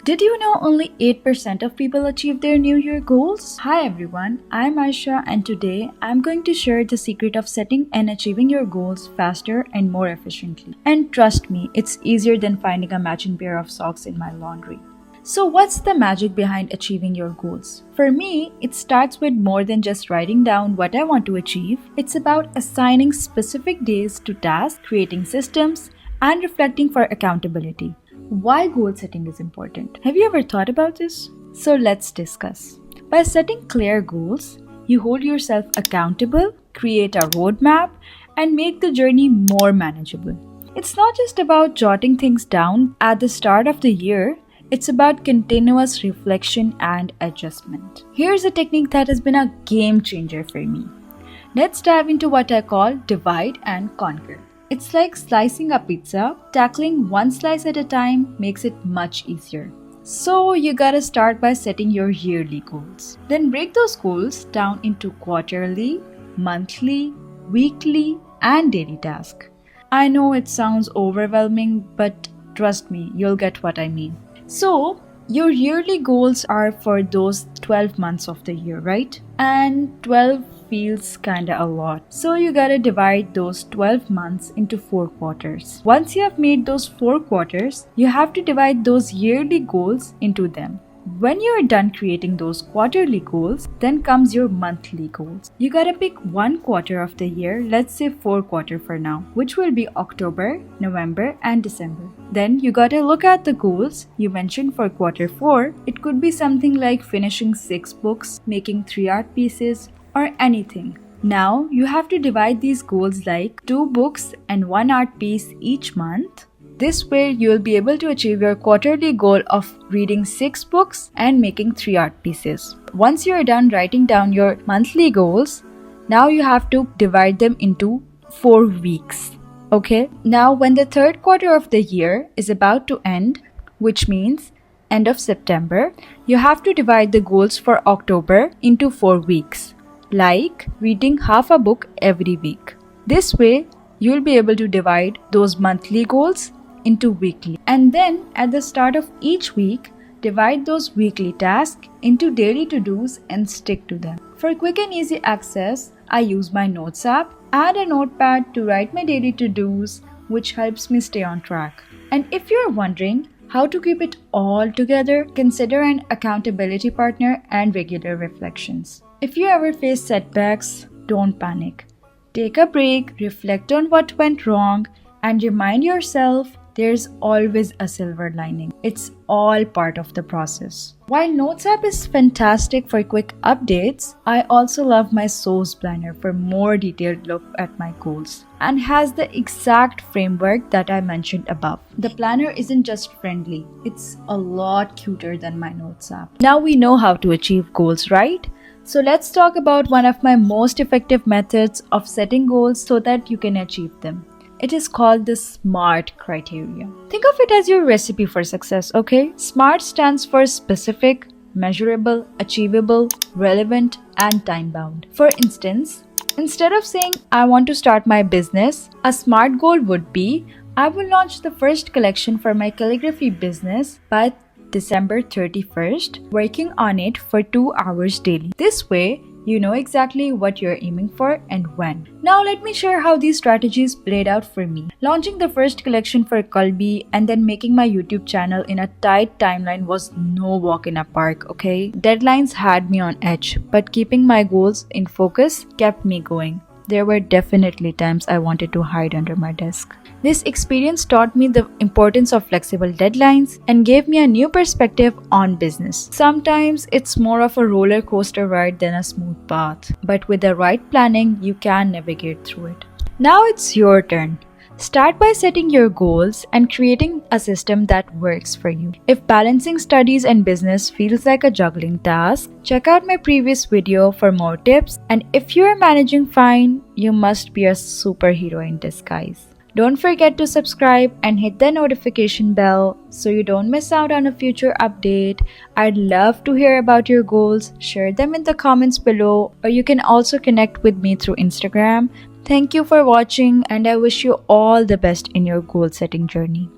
Did you know only 8% of people achieve their New Year goals? Hi everyone, I'm Aisha and today I'm going to share the secret of setting and achieving your goals faster and more efficiently. And trust me, it's easier than finding a matching pair of socks in my laundry. So, what's the magic behind achieving your goals? For me, it starts with more than just writing down what I want to achieve. It's about assigning specific days to tasks, creating systems, and reflecting for accountability. Why goal setting is important? Have you ever thought about this? So, let's discuss. By setting clear goals, you hold yourself accountable, create a roadmap, and make the journey more manageable. It's not just about jotting things down at the start of the year. It's about continuous reflection and adjustment. Here's a technique that has been a game changer for me. Let's dive into what I call divide and conquer. It's like slicing a pizza. Tackling one slice at a time makes it much easier. So you gotta start by setting your yearly goals. Then break those goals down into quarterly, monthly, weekly, and daily tasks. I know it sounds overwhelming, but trust me, you'll get what I mean. So, your yearly goals are for those 12 months of the year, right? And 12 feels kinda a lot. So, you gotta divide those 12 months into 4 quarters. Once you have made those 4 quarters, you have to divide those yearly goals into them. When you are done creating those quarterly goals, then comes your monthly goals. You gotta pick one quarter of the year, let's say 4 quarter for now, which will be October, November, and December. Then you gotta look at the goals you mentioned for quarter 4. It could be something like finishing 6 books, making 3 art pieces, or anything. Now you have to divide these goals like 2 books and 1 art piece each month. This way, you will be able to achieve your quarterly goal of reading 6 books and making 3 art pieces. Once you are done writing down your monthly goals, now you have to divide them into 4 weeks. Okay? Now, when the 3rd quarter of the year is about to end, which means end of September, you have to divide the goals for October into 4 weeks, like reading half a book every week. This way, you will be able to divide those monthly goals into weekly. And then at the start of each week, divide those weekly tasks into daily to-dos and stick to them. For quick and easy access, I use my Notes app. Add a notepad to write my daily to-dos, which helps me stay on track. And if you're wondering how to keep it all together, consider an accountability partner and regular reflections. If you ever face setbacks, don't panic. Take a break, reflect on what went wrong, and remind yourself there's always a silver lining. It's all part of the process. While Notes app is fantastic for quick updates, I also love my SOS planner for more detailed look at my goals and has the exact framework that I mentioned above. The planner isn't just friendly, it's a lot cuter than my Notes app. Now we know how to achieve goals, right? So let's talk about one of my most effective methods of setting goals so that you can achieve them. It is called the SMART criteria. Think of it as your recipe for success, okay? SMART stands for specific, measurable, achievable, relevant, and time-bound. For instance, instead of saying, I want to start my business, a SMART goal would be, I will launch the first collection for my calligraphy business by December 31st, working on it for 2 hours daily. This way, you know exactly what you're aiming for and when. Now let me share how these strategies played out for me. Launching the first collection for Kalbi and then making my YouTube channel in a tight timeline was no walk in a park, okay? Deadlines had me on edge, but keeping my goals in focus kept me going. There were definitely times I wanted to hide under my desk. This experience taught me the importance of flexible deadlines and gave me a new perspective on business. Sometimes it's more of a roller coaster ride than a smooth path, but with the right planning, you can navigate through it. Now it's your turn. Start by setting your goals and creating a system that works for you. If balancing studies and business feels like a juggling task, check out my previous video for more tips. And if you are managing fine, you must be a superhero in disguise. Don't forget to subscribe and hit the notification bell so you don't miss out on a future update. I'd love to hear about your goals. Share them in the comments below, or you can also connect with me through Instagram. Thank you for watching, and I wish you all the best in your goal setting journey.